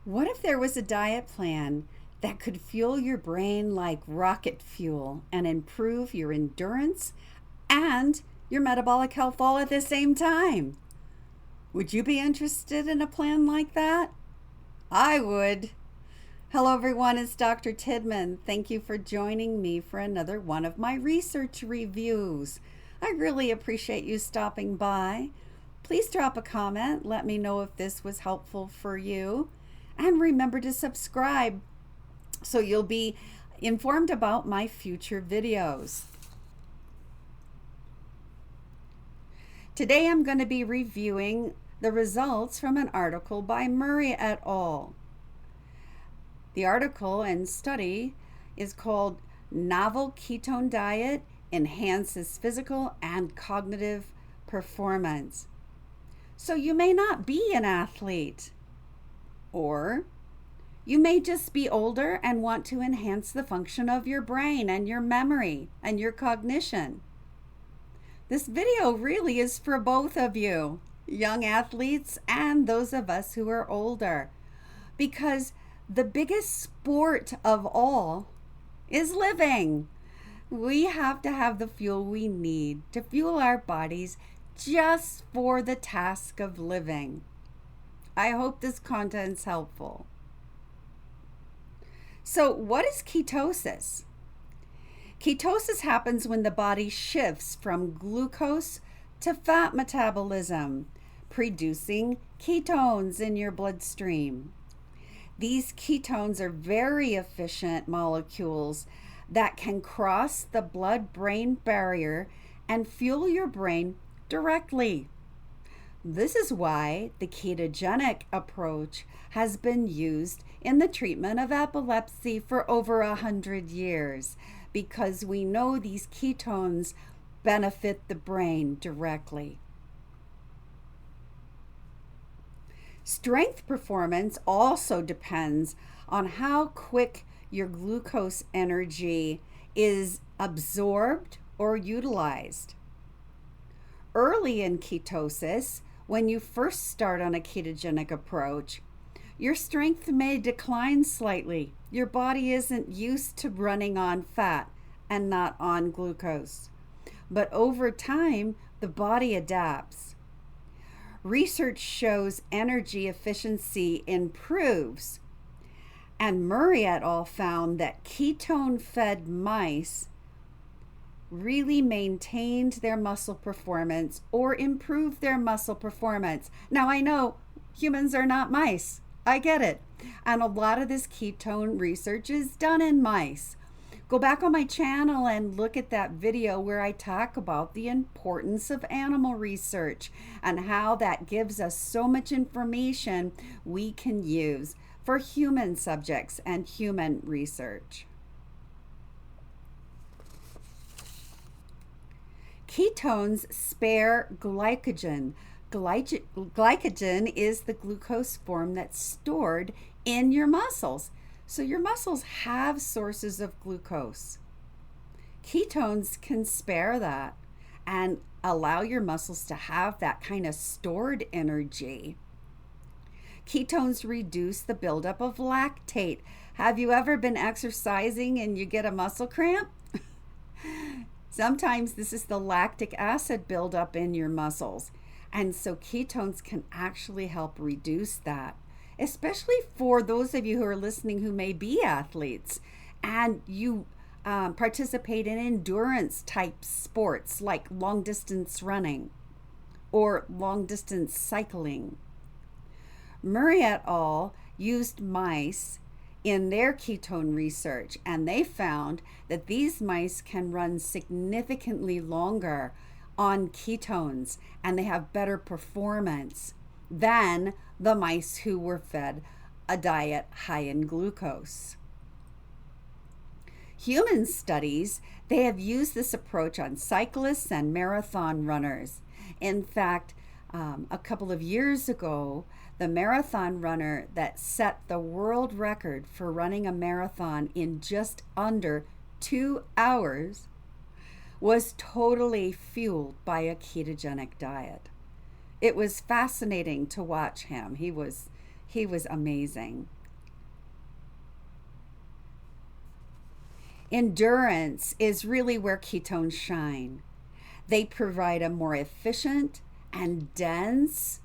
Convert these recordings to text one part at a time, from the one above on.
What if there was a diet plan that could fuel your brain like rocket fuel and improve your endurance and your metabolic health all at the same time? Would you be interested in a plan like that? I would. Hello, everyone. It's Dr. Tidman. Thank you for joining me for another one of my research reviews. I really appreciate you stopping by. Please drop a comment. Let me know if this was helpful for you. And remember to subscribe so you'll be informed about my future videos. Today I'm going to be reviewing the results from an article by Murray et al. The article and study is called Novel Ketone Diet Enhances Physical and Cognitive Performance. So you may not be an athlete, or you may just be older and want to enhance the function of your brain and your memory and your cognition. This video really is for both of you, young athletes and those of us who are older, because the biggest sport of all is living. We have to have the fuel we need to fuel our bodies just for the task of living. I hope this content's helpful. So, what is ketosis? Ketosis happens when the body shifts from glucose to fat metabolism, producing ketones in your bloodstream. These ketones are very efficient molecules that can cross the blood-brain barrier and fuel your brain directly. This is why the ketogenic approach has been used in the treatment of epilepsy for over 100 years, because we know these ketones benefit the brain directly. Strength performance also depends on how quick your glucose energy is absorbed or utilized. Early in ketosis, when you first start on a ketogenic approach, your strength may decline slightly. Your body isn't used to running on fat and not on glucose. But over time, the body adapts. Research shows energy efficiency improves, and Murray et al. Found that ketone-fed mice really maintained their muscle performance or improved their muscle performance. Now, I know humans are not mice. I get it. And a lot of this ketone research is done in mice. Go back on my channel and look at that video where I talk about the importance of animal research and how that gives us so much information we can use for human subjects and human research. Ketones spare glycogen. Glycogen is the glucose form that's stored in your muscles. So your muscles have sources of glucose. Ketones can spare that and allow your muscles to have that kind of stored energy. Ketones reduce the buildup of lactate. Have you ever been exercising and you get a muscle cramp? Sometimes this is the lactic acid buildup in your muscles. And so ketones can actually help reduce that, especially for those of you who are listening who may be athletes and you participate in endurance type sports like long distance running or long distance cycling. Murray et al. Used mice in their ketone research, and they found that these mice can run significantly longer on ketones and they have better performance than the mice who were fed a diet high in glucose. Human studies, they have used this approach on cyclists and marathon runners. In fact, a couple of years ago, the marathon runner that set the world record for running a marathon in just under 2 hours was totally fueled by a ketogenic diet. It was fascinating to watch him. He was amazing. Endurance is really where ketones shine. They provide a more efficient and dense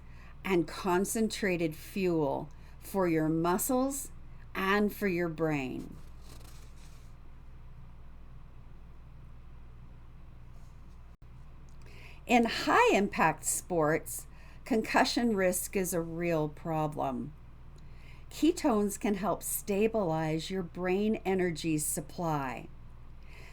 and concentrated fuel for your muscles and for your brain. In high impact sports, concussion risk is a real problem. Ketones can help stabilize your brain energy supply.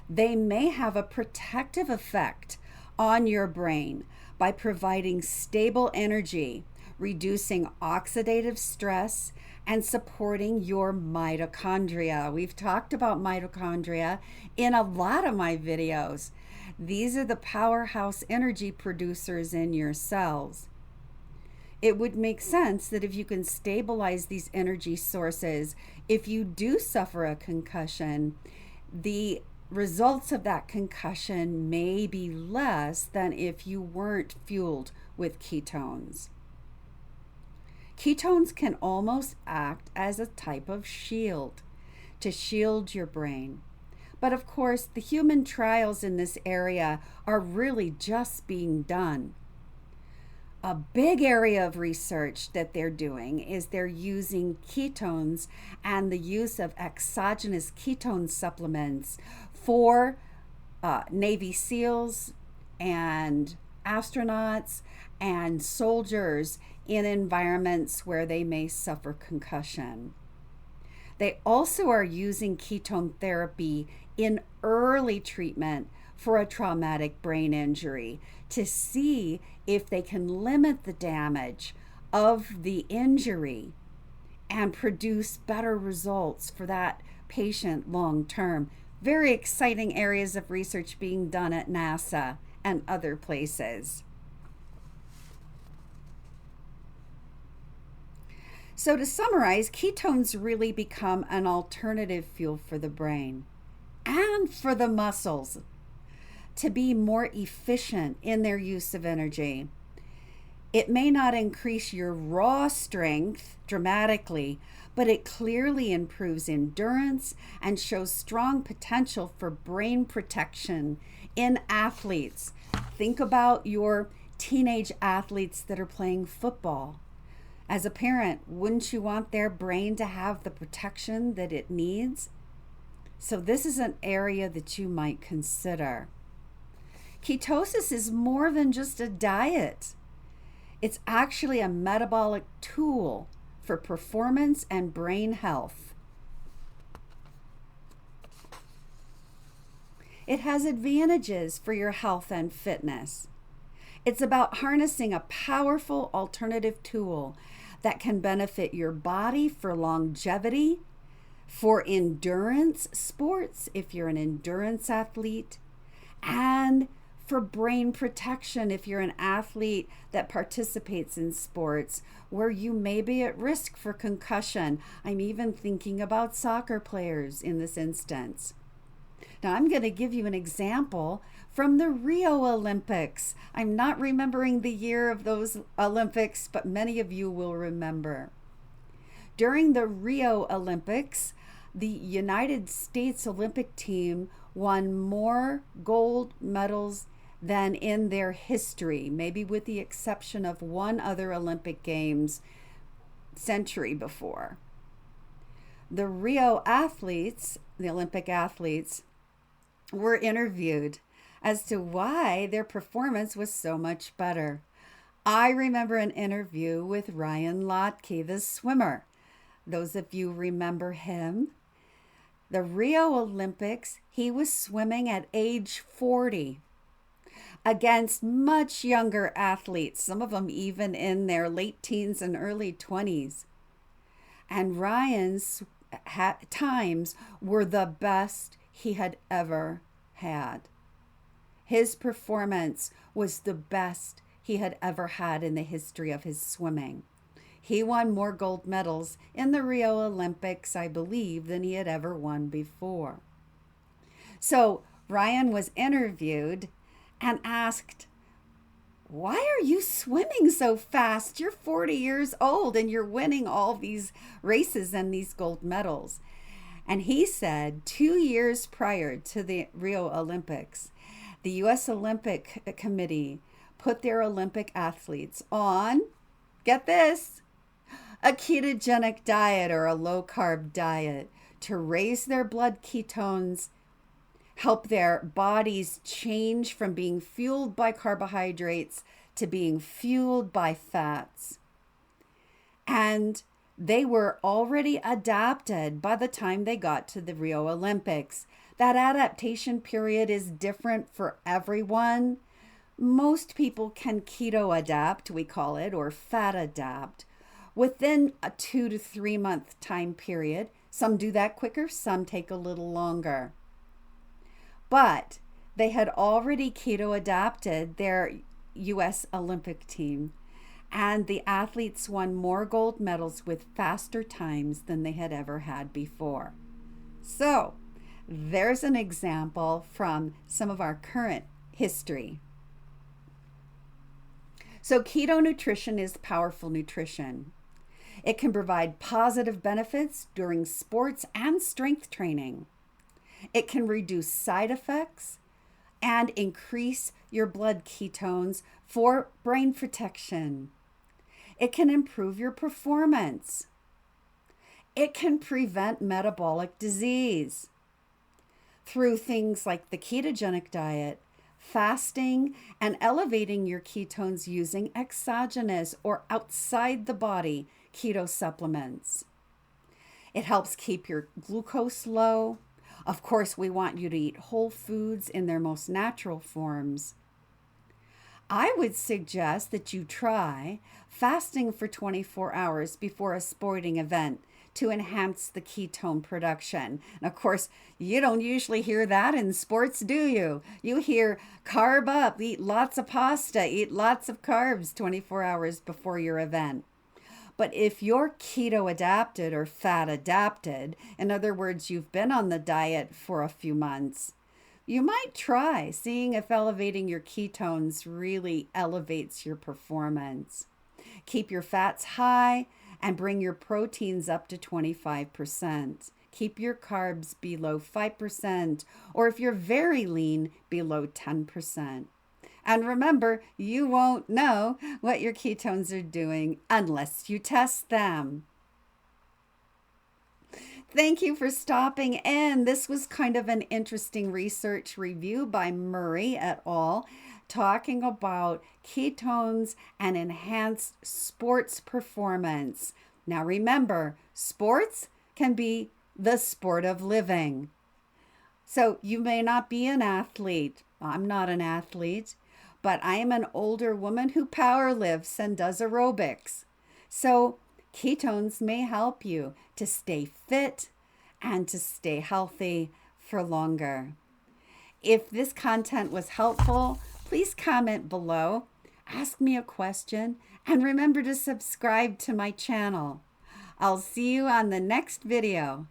They may have a protective effect on your brain by providing stable energy, reducing oxidative stress, and supporting your mitochondria. We've talked about mitochondria in a lot of my videos. These are the powerhouse energy producers in your cells. It would make sense that if you can stabilize these energy sources, if you do suffer a concussion, the results of that concussion may be less than if you weren't fueled with ketones. Ketones can almost act as a type of shield to shield your brain. But of course, the human trials in this area are really just being done. A big area of research that they're doing is they're using ketones and the use of exogenous ketone supplements for Navy SEALs and astronauts and soldiers in environments where they may suffer concussion. They also are using ketone therapy in early treatment for a traumatic brain injury to see if they can limit the damage of the injury and produce better results for that patient long term. Very exciting areas of research being done at NASA and other places. So to summarize, ketones really become an alternative fuel for the brain and for the muscles to be more efficient in their use of energy. It may not increase your raw strength dramatically, but it clearly improves endurance and shows strong potential for brain protection in athletes. Think about your teenage athletes that are playing football. As a parent, wouldn't you want their brain to have the protection that it needs? So this is an area that you might consider. Ketosis is more than just a diet. It's actually a metabolic tool for performance and brain health. It has advantages for your health and fitness. It's about harnessing a powerful alternative tool that can benefit your body for longevity, for endurance sports, if you're an endurance athlete, and for brain protection if you're an athlete that participates in sports where you may be at risk for concussion. I'm even thinking about soccer players in this instance. Now I'm going to give you an example from the Rio Olympics. I'm not remembering the year of those Olympics, but many of you will remember. During the Rio Olympics, the United States Olympic team won more gold medals than in their history, maybe with the exception of one other Olympic Games century before. The Rio athletes, the Olympic athletes, were interviewed as to why their performance was so much better. I remember an interview with Ryan Lochte, the swimmer. Those of you remember him. The Rio Olympics, he was swimming at age 40 against much younger athletes, some of them even in their late teens and early 20s. And Ryan's times were the best he had ever had. His performance was the best he had ever had in the history of his swimming. He won more gold medals in the Rio Olympics, I believe, than he had ever won before. So Ryan was interviewed and asked, "Why are you swimming so fast? You're 40 years old and you're winning all these races and these gold medals." And he said 2 years prior to the Rio Olympics, the U.S. Olympic Committee put their Olympic athletes on, get this, a ketogenic diet or a low carb diet to raise their blood ketones, help their bodies change from being fueled by carbohydrates to being fueled by fats. And they were already adapted by the time they got to the Rio Olympics. That adaptation period is different for everyone. Most people can keto adapt, we call it, or fat adapt, within a 2 to 3 month time period. Some do that quicker, some take a little longer. But they had already keto adapted their U.S. Olympic team, and the athletes won more gold medals with faster times than they had ever had before. So there's an example from some of our current history. So keto nutrition is powerful nutrition. It can provide positive benefits during sports and strength training. It can reduce side effects and increase your blood ketones for brain protection. It can improve your performance. It can prevent metabolic disease through things like the ketogenic diet, fasting, and elevating your ketones using exogenous or outside the body keto supplements. It helps keep your glucose low. Of course, we want you to eat whole foods in their most natural forms. I would suggest that you try fasting for 24 hours before a sporting event to enhance the ketone production. And of course, you don't usually hear that in sports, do you? You hear carb up, eat lots of pasta, eat lots of carbs 24 hours before your event. But if you're keto adapted or fat adapted, in other words, you've been on the diet for a few months, you might try seeing if elevating your ketones really elevates your performance. Keep your fats high and bring your proteins up to 25%. Keep your carbs below 5%, or if you're very lean, below 10%. And remember, you won't know what your ketones are doing unless you test them. Thank you for stopping in. This was kind of an interesting research review by Murray et al. Talking about ketones and enhanced sports performance. Now remember, sports can be the sport of living. So you may not be an athlete. I'm not an athlete, but I am an older woman who power lifts and does aerobics. So ketones may help you to stay fit and to stay healthy for longer. If this content was helpful, please comment below, ask me a question, and remember to subscribe to my channel. I'll see you on the next video.